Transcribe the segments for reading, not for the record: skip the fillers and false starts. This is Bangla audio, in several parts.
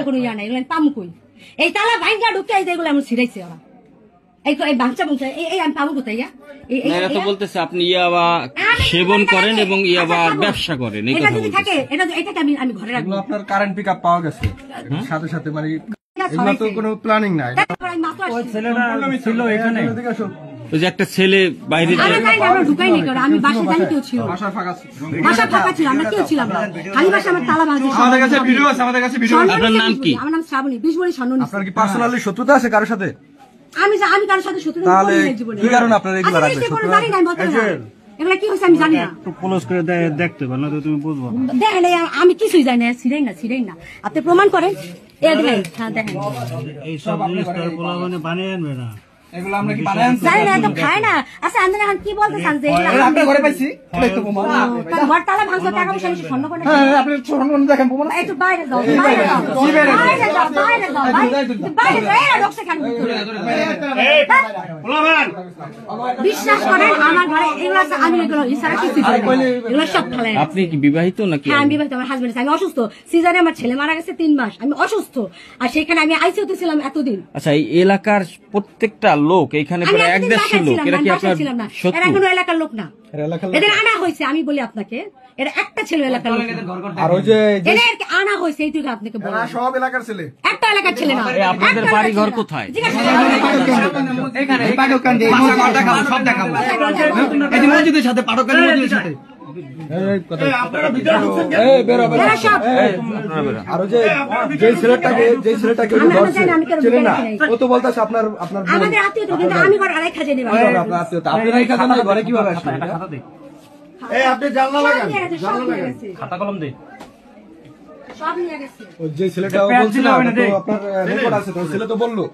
কোনো ইয়া নাই, এগুলো পামু কই? এই তালা ভাঙ্গা ঢুকে এই যেগুলো এমন ছিড়াইছে ওরা। এই বাচ্চা বলছে এই আমি পাবো কোথায়? এরা তো বলতেছে আপনি ইয়াবা সেবন করেন এবং ইয়াবা ব্যবসা করেন, এই কথা বলতেছে। এটাকে আমি ঘরে রাখবো। আপনার কারেন্ট পিক আপ পাওয়া গেছে সাথে সাথে, মানে এগুলো তো কোনো প্ল্যানিং নাই। ওই ছেলেটা ছিল এখানে, ওই যে একটা ছেলে বাইরে আমরা ঢুকাইনি কারণ আমি বাসায় জানি কেউ ছিল, বাসা ফাঁকা ছিল, আমরা কেউ ছিলাম না, খালি বাসা আমার তালা ভাঙা। আমাদের কাছে ভিডিও আছে, আমাদের কাছে ভিডিও। আপনার নাম কি? আমার নাম শ্রাবণী, 20 বছর স্বর্ণ। আপনার কি পার্সোনালি শত্রুতা আছে কারোর সাথে? আমি কারোর সাথে শত্রুতা তাহলে করি না জীবনে। কি কারণে আপনারা এগুলো রাখবেন? জানি না, বলতে না এগুলা কি হইছে আমি জানি না। একটু ক্লোজ করে দেখতে পারো না তো তুমি বুঝবো। দেখেন আমি কিছুই জানি না, ছিড়াই না। আপনি প্রমাণ করেন, এই দেখেন। হ্যাঁ দেখেন, এই সব জিনিস তার পোলা মানে বানিয়ে আনবে না, এগুলো আমরা কি বানায় আনছি? জানি না, তো খায় না। আচ্ছা আপনি এখন কি বলতে চান যে এগুলো আপনার ঘরে পাইছি? দেখতে প্রমাণ। তার ঘর তালা ভাঙছো, টাকা পয়সা নিয়ে স্বর্ণ করে। হ্যাঁ, আপনি স্বর্ণ দেখেন প্রমাণ। একটু বাইরে যাও, বাইরে যাও, এই রক্সে কেন? বিশ্বাস করেন আমার ঘরে এগুলো আছে, আমি এগুলো ইসারা কিছু এগুলো সব ফেলে। আপনি কি বিবাহিত নাকি? হ্যাঁ আমি বিবাহিত, আমার হাজবেন্ড আছে, আমি অসুস্থ, সিজারে আমার ছেলে মারা গেছে 3 মাস, আমি অসুস্থ, আর সেখানে আমি আইসিইউতে ছিলাম এতদিন। আচ্ছা, এই এলাকার প্রত্যেকটা লোক এখানে প্রায় 1-150 লোক, এরা কি আপনার এরা কোনো এলাকার লোক না, এদের আনা হয়েছে। আমি বলি আপনাকে, এরা একটা ছেলে এলাকার লোক, আর ওই যে এদের আনা হয়েছে এইটুকু আপনাকে বলি। সব এলাকার ছেলে, একটা এলাকার ছেলে না। আপনাদের বাড়ি ঘর কোথায়? এখানে এই পাটকান্দি ঘর দেখাবো, সব দেখাবো। এই যে মসজিদের সাথে পাটকান্দি মসজিদের সাথে। এই কথা এই বেরো বেরো। আর ওই যে ছেলেটাকে চেনে না, ও তো বলতাছে আপনার আমাদের আত্মীয় তো, কিন্তু আমি ঘর আড়াই খাজে নেব। আপনার আত্মীয়, আপনি রাই খাজা না ঘরে কিভাবে আসলেন? এই আপনি জানলা লাগান, খাতা কলম দে। সব নিয়ে গেছে। ওই যে ছেলেটা বলছিল তো আপনার রেকর্ড আছে, তো ছেলে তো বললো।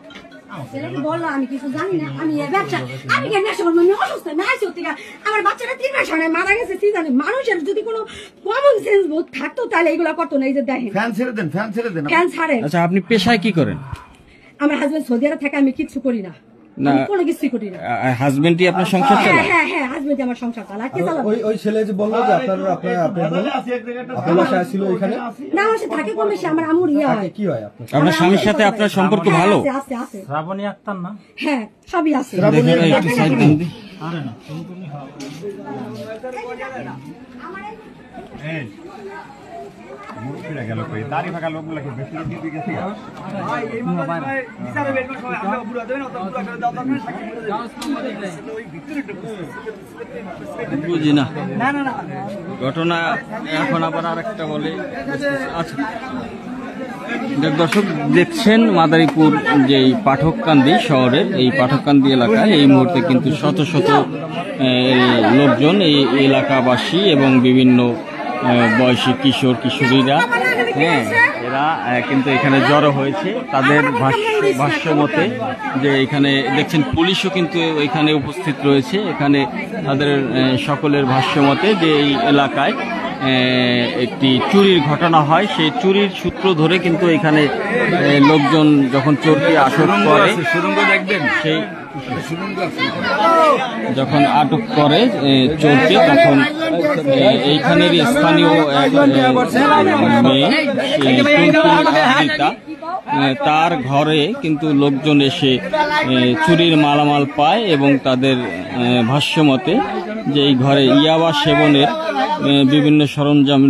ছেলেকে বললো আমি কিছু জানি না, আমি ব্যবসা, আমি কেন নেশা করবো? আমি অসুস্থ, আমি আইসিইউ থেকে আমার বাচ্চাটা 3 মাস হয় মারা গেছে। সিজারে মানুষের যদি কোনো কমন সেন্স বোধ থাকতো তাহলে এগুলো করতো না। এই যে দেখেন, ফ্যান ছেড়ে দেন, ফ্যান ছেড়ে দেন। ফ্যান ছাড়েন। আচ্ছা, আপনি পেশায় কি করেন? আমার হাজবেন্ড সৌদি আরব থাকে, আমি কিছু করি না, আমি কোনো কিছুই করি না। হাজবেন্ডই আপনার সংসার চালায়? হ্যাঁ হাজবেন্ড আমার সংসার চালায়। কে চালাবে? ওই ছেলে যে বললো যে আপনার বাসায় ছিল ওইখানে না, আমার সাথে থাকে কম বেশি, আমার আমুর ইয়ে হয়। কি হয় আপনার? আপনার স্বামীর সাথে আপনার সম্পর্ক ভালো? আছে। শ্রাবণী আক্তার না? হ্যাঁ সবই আছে। একটু সাইড দেন দি। আরে না, বুঝি না ঘটনা এখন আবার আরেকটা বলে। আচ্ছা দর্শক দেখছেন, মাদারীপুর যে পাঠককান্দি শহরের এই পাঠককান্দি এলাকায় এই মুহূর্তে কিন্তু শত শত লোকজন, এই এলাকাবাসী এবং বিভিন্ন বয়সী কিশোর কিশোরীরা, হ্যাঁ এরা কিন্তু এখানে জড়ো হয়েছে। তাদের ভাষ্য মতে যে এখানে দেখছেন পুলিশও কিন্তু এখানে উপস্থিত রয়েছে। এখানে তাদের সকলের ভাষ্য মতে যে এই এলাকায় একটি চুরির ঘটনা হয়, সেই চুরির সূত্র ধরে কিন্তু এখানে লোকজন যখন চোরকে আটক করে, সেই যখন আটক করে চোরকে, তখন এইখানেরই স্থানীয় এক মেয়ে তার ঘরে কিন্তু লোকজন এসে চুরির মালামাল পায় এবং তাদের ভাষ্যমতে যে এই ঘরে ইয়াবা সেবনের বিভিন্ন সরঞ্জাম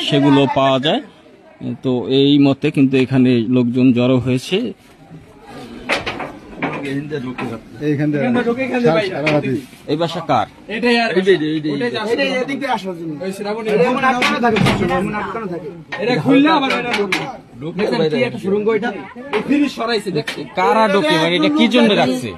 সেগুলো পাওয়া যায়। তো এই মতে কিন্তু এখানে লোকজন জড়ো হয়েছে। এই বাসা কার? কারা ঢোকে, মানে এটা কি জন্য রাখছে?